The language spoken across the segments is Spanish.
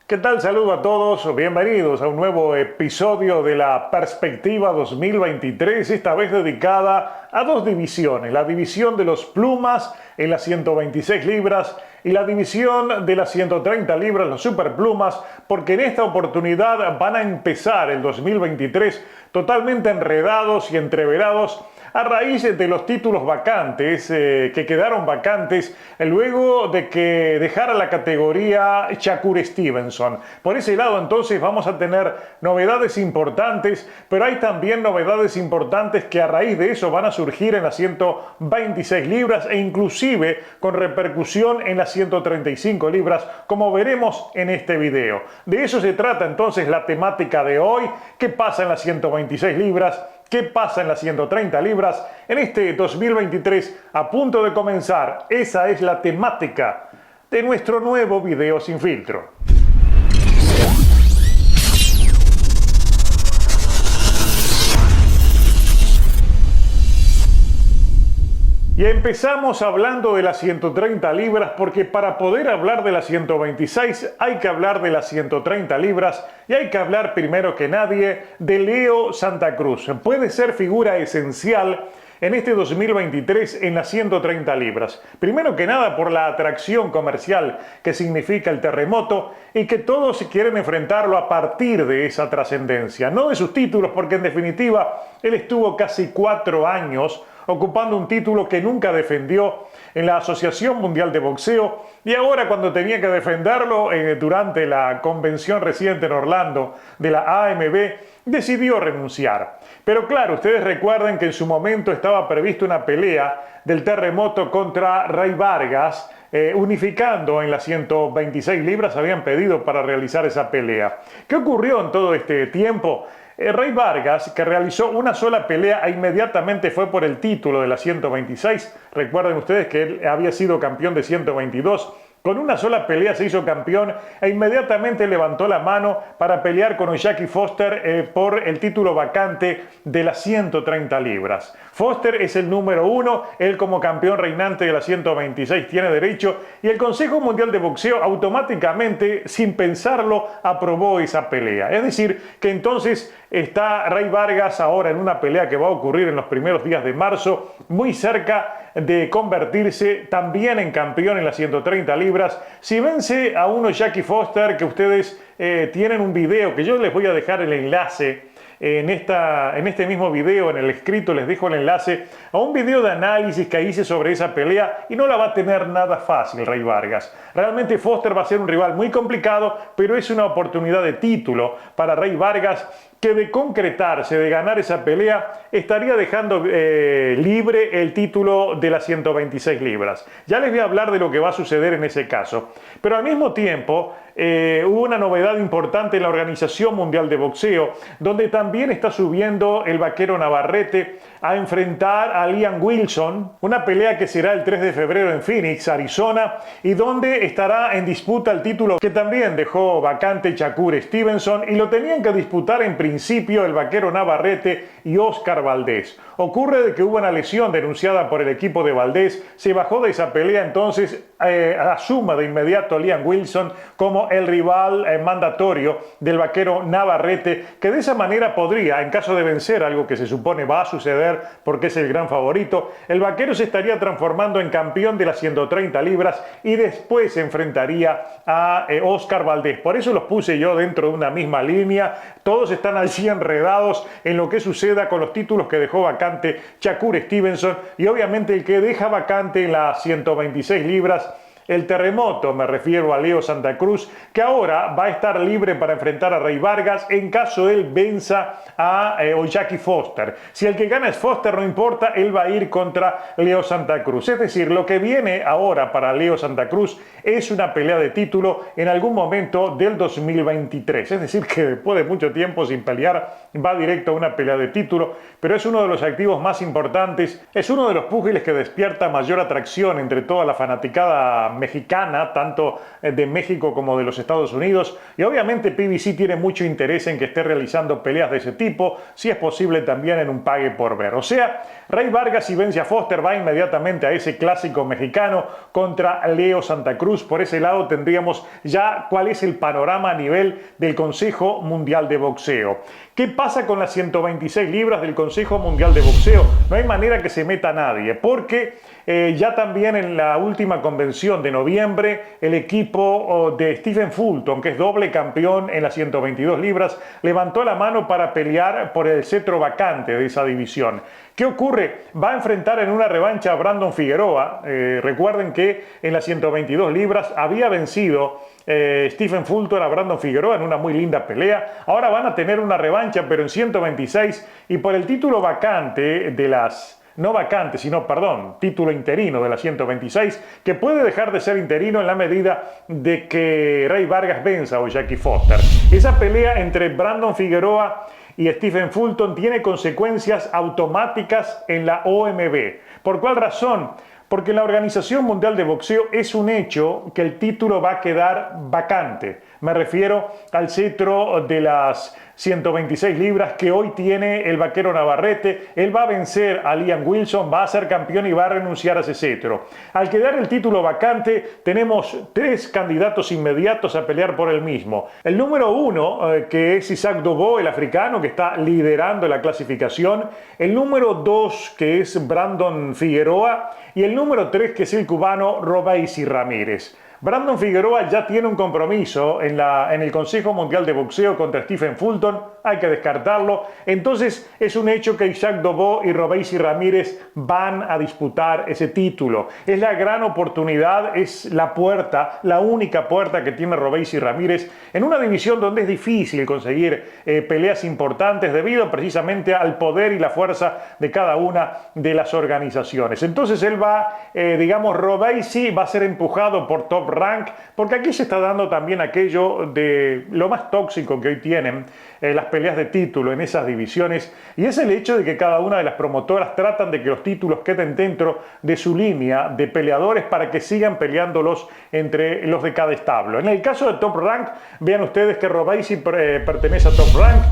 ¿Qué tal? Saludo a todos, bienvenidos a un nuevo episodio de la Perspectiva 2023, esta vez dedicada a dos divisiones, la división de los plumas en las 126 libras y la división de las 130 libras, los superplumas, porque en esta oportunidad van a empezar el 2023 totalmente enredados y entreverados a raíz de los títulos vacantes que quedaron vacantes luego de que dejara la categoría Shakur Stevenson. Por ese lado entonces vamos a tener novedades importantes, pero hay también novedades importantes que a raíz de eso van a surgir en las 126 libras e inclusive con repercusión en las 135 libras, como veremos en este video. De eso se trata entonces la temática de hoy. ¿Qué pasa en las 126 libras? ¿Qué pasa en las 130 libras en este 2023 a punto de comenzar? Esa es la temática de nuestro nuevo video sin filtro. Y empezamos hablando de las 130 libras porque para poder hablar de las 126 hay que hablar de las 130 libras y hay que hablar primero que nadie de Leo Santa Cruz. Puede ser figura esencial en este 2023 en las 130 libras. Primero que nada por la atracción comercial que significa el terremoto y que todos quieren enfrentarlo a partir de esa trascendencia. No de sus títulos, porque en definitiva él estuvo casi 4 años ocupando un título que nunca defendió en la Asociación Mundial de Boxeo y ahora cuando tenía que defenderlo durante la convención reciente en Orlando de la AMB decidió renunciar. Pero claro, ustedes recuerden que en su momento estaba prevista una pelea del terremoto contra Rey Vargas, unificando en las 126 libras, habían pedido para realizar esa pelea. ¿Qué ocurrió en todo este tiempo? Rey Vargas, que realizó una sola pelea e inmediatamente fue por el título de la 126. Recuerden ustedes que él había sido campeón de 122. Con una sola pelea se hizo campeón e inmediatamente levantó la mano para pelear con Jackie Foster por el título vacante de las 130 libras. Foster es el número 1, él como campeón reinante de las 126 tiene derecho y el Consejo Mundial de Boxeo automáticamente, sin pensarlo, aprobó esa pelea. Es decir, que entonces está Rey Vargas ahora en una pelea que va a ocurrir en los primeros días de marzo, muy cerca de convertirse también en campeón en las 130 libras. Si vence a uno Jackie Foster, que ustedes tienen un video que yo les voy a dejar el enlace en este mismo video, en el escrito les dejo el enlace a un video de análisis que hice sobre esa pelea y no la va a tener nada fácil Rey Vargas. Realmente Foster va a ser un rival muy complicado, pero es una oportunidad de título para Rey Vargas que de concretarse, de ganar esa pelea, estaría dejando libre el título de las 126 libras. Ya les voy a hablar de lo que va a suceder en ese caso. Pero al mismo tiempo, hubo una novedad importante en la Organización Mundial de Boxeo, donde también está subiendo el vaquero Navarrete a enfrentar a Liam Wilson, una pelea que será el 3 de febrero en Phoenix, Arizona, y donde estará en disputa el título que también dejó vacante Shakur Stevenson y lo tenían que disputar en principio el vaquero Navarrete y Oscar Valdés. Ocurre de que hubo una lesión denunciada por el equipo de Valdés, se bajó de esa pelea, entonces asuma de inmediato a Liam Wilson como el rival mandatorio del vaquero Navarrete, que de esa manera podría, en caso de vencer, algo que se supone va a suceder porque es el gran favorito, el vaquero se estaría transformando en campeón de las 130 libras y después se enfrentaría a Oscar Valdés. Por eso los puse yo dentro de una misma línea. Todos están allí enredados en lo que suceda con los títulos que dejó vacante Shakur Stevenson y obviamente el que deja vacante en las 126 libras el terremoto, me refiero a Leo Santa Cruz, que ahora va a estar libre para enfrentar a Rey Vargas en caso él venza a Jackie Foster. Si el que gana es Foster, no importa, él va a ir contra Leo Santa Cruz. Es decir, lo que viene ahora para Leo Santa Cruz es una pelea de título en algún momento del 2023. Es decir, que después de mucho tiempo sin pelear, va directo a una pelea de título, pero es uno de los activos más importantes, es uno de los púgiles que despierta mayor atracción entre toda la fanaticada mexicana, tanto de México como de los Estados Unidos, y obviamente PBC tiene mucho interés en que esté realizando peleas de ese tipo, si es posible también en un pague por ver. O sea, Rey Vargas, si vence a Foster, va inmediatamente a ese clásico mexicano contra Leo Santa Cruz. Por ese lado tendríamos ya cuál es el panorama a nivel del Consejo Mundial de Boxeo. ¿Qué pasa con las 126 libras del Consejo Mundial de Boxeo? No hay manera que se meta nadie, porque ya también en la última convención de noviembre, el equipo de Stephen Fulton, que es doble campeón en las 122 libras, levantó la mano para pelear por el cetro vacante de esa división. ¿Qué ocurre? Va a enfrentar en una revancha a Brandon Figueroa. Recuerden que en las 122 libras había vencido Stephen Fulton a Brandon Figueroa en una muy linda pelea. Ahora van a tener una revancha, pero en 126, y por el título vacante de las... No vacante, sino, perdón, título interino de la 126, que puede dejar de ser interino en la medida de que Rey Vargas venza o Jackie Foster. Esa pelea entre Brandon Figueroa y Stephen Fulton tiene consecuencias automáticas en la OMB. ¿Por cuál razón? Porque en la Organización Mundial de Boxeo es un hecho que el título va a quedar vacante. Me refiero al cetro de las 126 libras que hoy tiene el vaquero Navarrete. Él va a vencer a Liam Wilson, va a ser campeón y va a renunciar a ese cetro. Al quedar el título vacante, tenemos tres candidatos inmediatos a pelear por el mismo. El número uno, que es Isaac Dobo, el africano, que está liderando la clasificación. El número dos, que es Brandon Figueroa. Y el número 3, que es el cubano Robeisy Ramírez. Brandon Figueroa ya tiene un compromiso en el Consejo Mundial de Boxeo contra Stephen Fulton, hay que descartarlo. Entonces es un hecho que Isaac Dobo y Robeisy Ramírez van a disputar ese título. Es la gran oportunidad, es la puerta, la única puerta que tiene Robeisy Ramírez en una división donde es difícil conseguir peleas importantes debido precisamente al poder y la fuerza de cada una de las organizaciones. Entonces él va, digamos, Robeisy va a ser empujado por Top Rank, porque aquí se está dando también aquello de lo más tóxico que hoy tienen las peleas de título en esas divisiones, y es el hecho de que cada una de las promotoras tratan de que los títulos queden dentro de su línea de peleadores para que sigan peleándolos entre los de cada establo. En el caso de Top Rank, vean ustedes que Robeisy pertenece a Top Rank.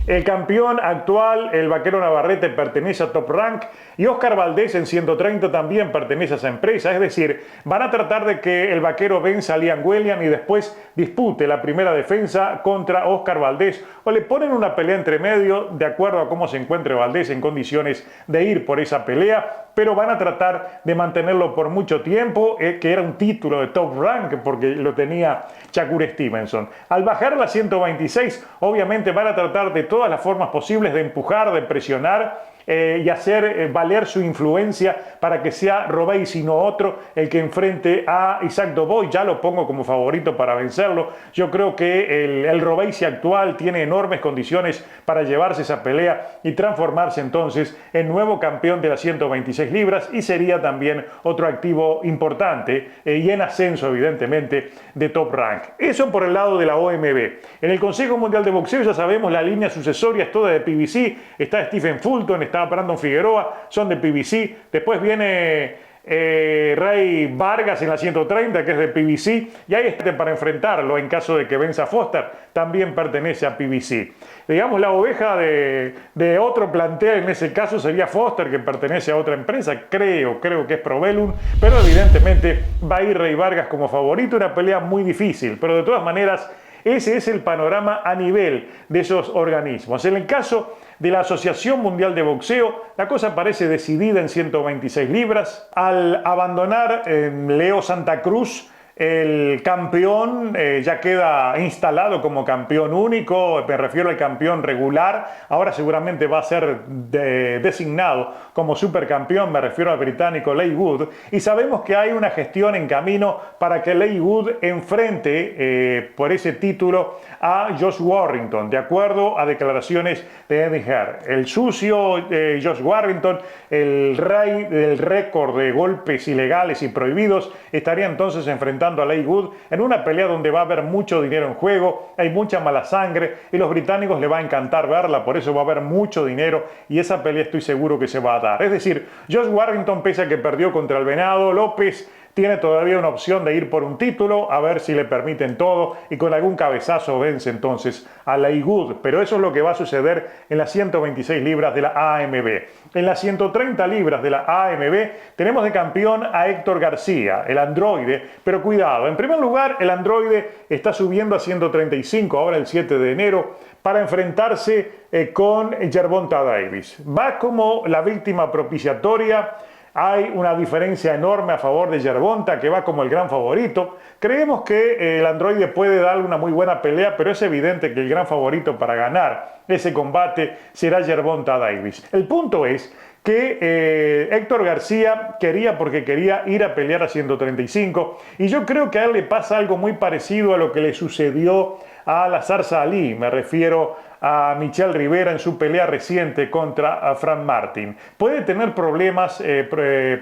El campeón actual, el vaquero Navarrete, pertenece a Top Rank, y Oscar Valdés en 130 también pertenece a esa empresa. Es decir, van a tratar de que el vaquero venza a Liam William y después dispute la primera defensa contra Oscar Valdés, o le ponen una pelea entre medio de acuerdo a cómo se encuentre Valdés en condiciones de ir por esa pelea, pero van a tratar de mantenerlo por mucho tiempo, que era un título de Top Rank porque lo tenía Shakur Stevenson. Al bajar a la 126, obviamente van a tratar de todas las formas posibles de empujar, de presionar y hacer valer su influencia para que sea Robeisy, no otro, el que enfrente a Isaac Dobo. Ya lo pongo como favorito para vencerlo. Yo creo que el Robeisy actual tiene enormes condiciones para llevarse esa pelea y transformarse entonces en nuevo campeón de las 126 libras, y sería también otro activo importante y en ascenso evidentemente de Top Rank. Eso por el lado de la OMB. En el Consejo Mundial de Boxeo ya sabemos la línea sucesoria es toda de PBC. Está Stephen Fulton, está Brandon Figueroa, son de PBC. Después viene Rey Vargas en la 130, que es de PBC, y ahí está para enfrentarlo en caso de que venza Foster, también pertenece a PBC. Digamos, la oveja de otro plantel en ese caso sería Foster, que pertenece a otra empresa, creo que es Probellum, pero evidentemente va a ir Rey Vargas como favorito, una pelea muy difícil, pero de todas maneras ese es el panorama a nivel de esos organismos. En el caso de la Asociación Mundial de Boxeo, la cosa parece decidida en 126 libras. Al abandonar Leo Santa Cruz, el campeón ya queda instalado como campeón único, me refiero al campeón regular. Ahora seguramente va a ser designado como supercampeón, me refiero al británico Leigh Wood, y sabemos que hay una gestión en camino para que Leigh Wood enfrente por ese título a Josh Warrington, de acuerdo a declaraciones de Eddie Hearn. El sucio Josh Warrington, el rey del récord de golpes ilegales y prohibidos, estaría entonces enfrentando a Leigh Wood en una pelea donde va a haber mucho dinero en juego, hay mucha mala sangre y los británicos les va a encantar verla, por eso va a haber mucho dinero y esa pelea estoy seguro que se va a dar. Es decir, Josh Warrington, pese a que perdió contra el Venado López, tiene todavía una opción de ir por un título, a ver si le permiten todo y con algún cabezazo vence entonces a Leigh Wood. Pero eso es lo que va a suceder en las 126 libras de la AMB. En las 130 libras de la AMB tenemos de campeón a Héctor García, el androide, pero cuidado, en primer lugar el androide está subiendo a 135 ahora el 7 de enero para enfrentarse con Gervonta Davis. Va como la víctima propiciatoria. Hay una diferencia enorme a favor de Gervonta, que va como el gran favorito. Creemos que el androide puede darle una muy buena pelea, pero es evidente que el gran favorito para ganar ese combate será Gervonta Davis. El punto es que Héctor García quería ir a pelear a 135 y yo creo que a él le pasa algo muy parecido a lo que le sucedió a Lazar Ali, me refiero a Michel Rivera en su pelea reciente contra Frank Martin. Puede tener problemas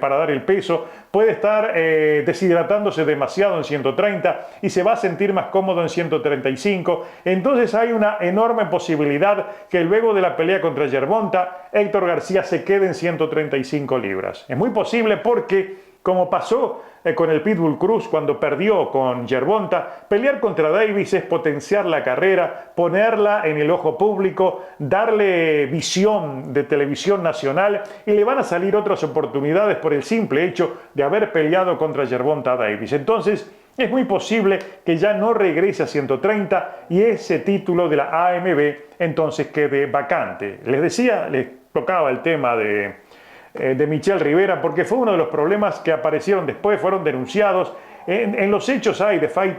para dar el peso, puede estar deshidratándose demasiado en 130 y se va a sentir más cómodo en 135. Entonces hay una enorme posibilidad que luego de la pelea contra Gervonta, Héctor García se quede en 135 libras. Es muy posible porque, como pasó con el Pitbull Cruz cuando perdió con Gervonta, pelear contra Davis es potenciar la carrera, ponerla en el ojo público, darle visión de televisión nacional y le van a salir otras oportunidades por el simple hecho de haber peleado contra Gervonta Davis. Entonces, es muy posible que ya no regrese a 130 y ese título de la AMB entonces quede vacante. Les decía, les tocaba el tema de Michel Rivera, porque fue uno de los problemas que aparecieron después, fueron denunciados. En los hechos hay de Fight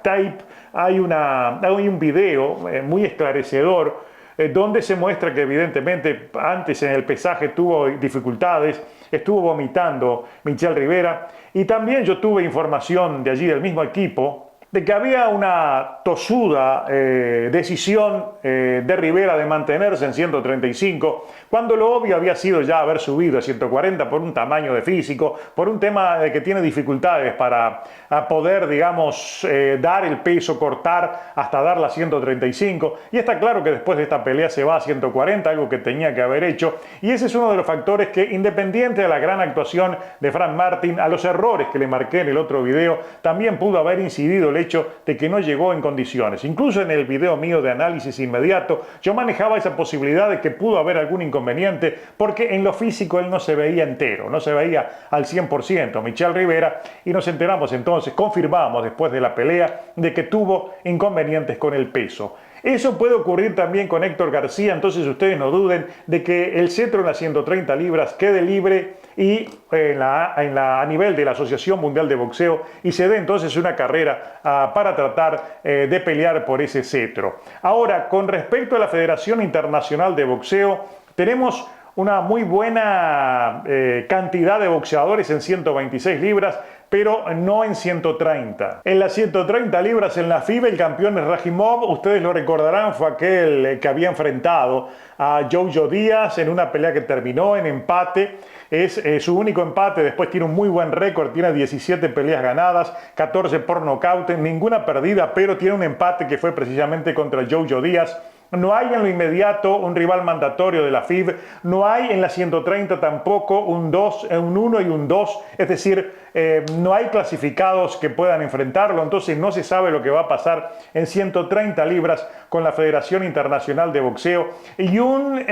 Tape, hay un video muy esclarecedor donde se muestra que evidentemente antes en el pesaje tuvo dificultades, estuvo vomitando Michel Rivera, y también yo tuve información de allí del mismo equipo de que había una tosuda decisión de Rivera de mantenerse en 135, cuando lo obvio había sido ya haber subido a 140 por un tamaño de físico, por un tema de que tiene dificultades para poder, digamos, dar el peso, cortar hasta darla a 135, y está claro que después de esta pelea se va a 140, algo que tenía que haber hecho, y ese es uno de los factores que, independiente de la gran actuación de Frank Martin, a los errores que le marqué en el otro video, también pudo haber incidido el hecho de que no llegó en condiciones. Incluso en el video mío de análisis inmediato, yo manejaba esa posibilidad de que pudo haber algún inconveniente, porque en lo físico él no se veía entero, no se veía al 100%, Michel Rivera, y nos enteramos entonces, confirmamos después de la pelea, de que tuvo inconvenientes con el peso. Eso puede ocurrir también con Héctor García, entonces ustedes no duden de que el cetro en las 130 libras quede libre y a nivel de la Asociación Mundial de Boxeo, y se dé entonces una carrera para tratar de pelear por ese cetro. Ahora, con respecto a la Federación Internacional de Boxeo, tenemos una muy buena cantidad de boxeadores en 126 libras, pero no en 130. En las 130 libras en la FIB, el campeón es Rakhimov, ustedes lo recordarán, fue aquel que había enfrentado a Jojo Díaz en una pelea que terminó en empate. Es su único empate, después tiene un muy buen récord, tiene 17 peleas ganadas, 14 por nocaut, ninguna perdida, pero tiene un empate que fue precisamente contra Jojo Díaz. No hay en lo inmediato un rival mandatorio de la FIB, no hay en la 130 tampoco un 1 y un 2, es decir, no hay clasificados que puedan enfrentarlo, entonces no se sabe lo que va a pasar en 130 libras con la Federación Internacional de Boxeo, y un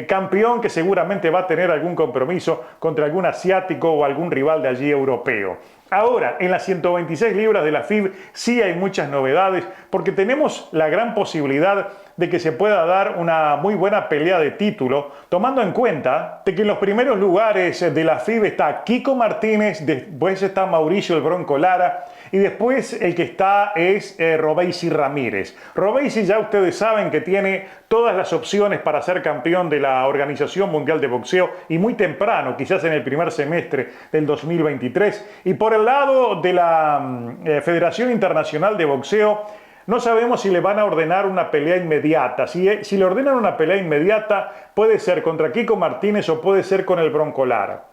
campeón que seguramente va a tener algún compromiso contra algún asiático o algún rival de allí europeo. Ahora, en las 126 libras de la FIB sí hay muchas novedades, porque tenemos la gran posibilidad de que se pueda dar una muy buena pelea de título, tomando en cuenta de que en los primeros lugares de la FIB está Kiko Martínez, después está Mauricio el Bronco Lara, y después el que está es Robeisy Ramírez. Robeisy, ya ustedes saben que tiene todas las opciones para ser campeón de la Organización Mundial de Boxeo, y muy temprano, quizás en el primer semestre del 2023. Y por el lado de la Federación Internacional de Boxeo, no sabemos si le van a ordenar una pelea inmediata. Si le ordenan una pelea inmediata, puede ser contra Kiko Martínez o puede ser con el Bronco Lara.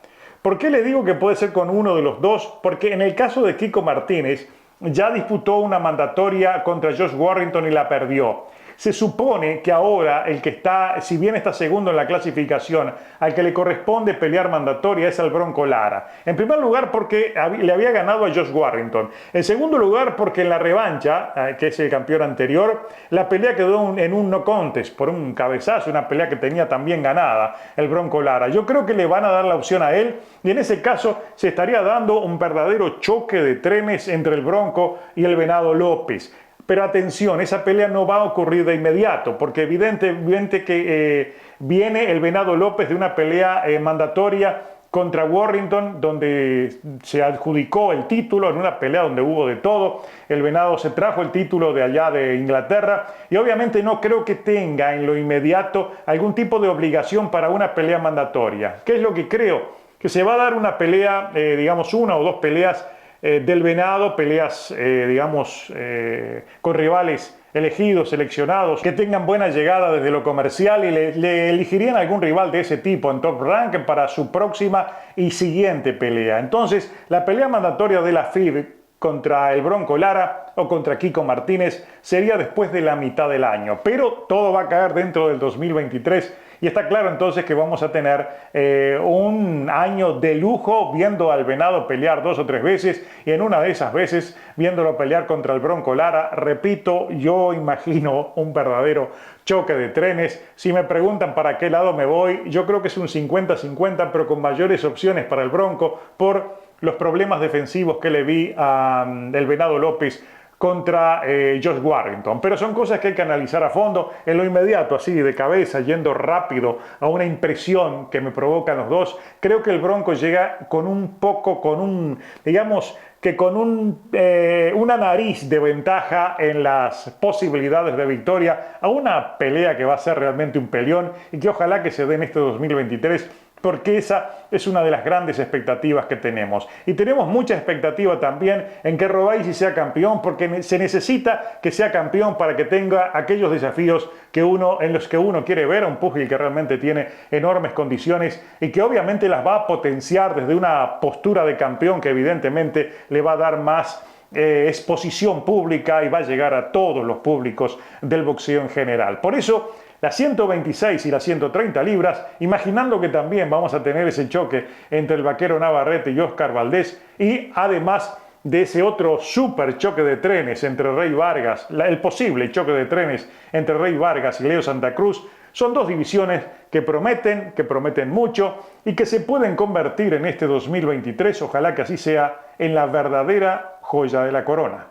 ¿Por qué le digo que puede ser con uno de los dos? Porque en el caso de Kiko Martínez, ya disputó una mandatoria contra Josh Warrington y la perdió. Se supone que ahora el que está, si bien está segundo en la clasificación, al que le corresponde pelear mandatoria es al Bronco Lara. En primer lugar porque le había ganado a Josh Warrington. En segundo lugar porque en la revancha, que es el campeón anterior, la pelea quedó en un no contest por un cabezazo, una pelea que tenía también ganada el Bronco Lara. Yo creo que le van a dar la opción a él y en ese caso se estaría dando un verdadero choque de trenes entre el Bronco y el Venado López. Pero atención, esa pelea no va a ocurrir de inmediato, porque evidentemente que viene el Venado López de una pelea mandatoria contra Warrington, donde se adjudicó el título en una pelea donde hubo de todo. El Venado se trajo el título de allá de Inglaterra y obviamente no creo que tenga en lo inmediato algún tipo de obligación para una pelea mandatoria. ¿Qué es lo que creo? Que se va a dar una pelea, digamos una o dos peleas del Venado, peleas, con rivales elegidos, seleccionados, que tengan buena llegada desde lo comercial y le elegirían algún rival de ese tipo en Top Rank para su próxima y siguiente pelea. Entonces, la pelea mandatoria de la FIB contra el Bronco Lara o contra Kiko Martínez sería después de la mitad del año, pero todo va a caer dentro del 2023 y está claro entonces que vamos a tener un año de lujo viendo al Venado pelear 2 o 3 veces y en una de esas veces viéndolo pelear contra el Bronco Lara. Repito, yo imagino un verdadero choque de trenes. Si me preguntan para qué lado me voy, yo creo que es un 50-50, pero con mayores opciones para el Bronco por los problemas defensivos que le vi al Venado López contra Josh Warrington. Pero son cosas que hay que analizar a fondo. En lo inmediato, así de cabeza, yendo rápido a una impresión que me provocan los dos, creo que el Bronco llega con una nariz de ventaja en las posibilidades de victoria a una pelea que va a ser realmente un peleón y que ojalá que se dé en este 2023, porque esa es una de las grandes expectativas que tenemos. Y tenemos mucha expectativa también en que Robaisi sea campeón, porque se necesita que sea campeón para que tenga aquellos desafíos en los que uno quiere ver a un púgil que realmente tiene enormes condiciones y que obviamente las va a potenciar desde una postura de campeón que evidentemente le va a dar más exposición pública y va a llegar a todos los públicos del boxeo en general. Por eso, las 126 y las 130 libras, imaginando que también vamos a tener ese choque entre el Vaquero Navarrete y Oscar Valdés, y además de ese otro súper choque de trenes entre Rey Vargas, el posible choque de trenes entre Rey Vargas y Leo Santa Cruz, son dos divisiones que prometen mucho y que se pueden convertir en este 2023, ojalá que así sea, en la verdadera joya de la corona.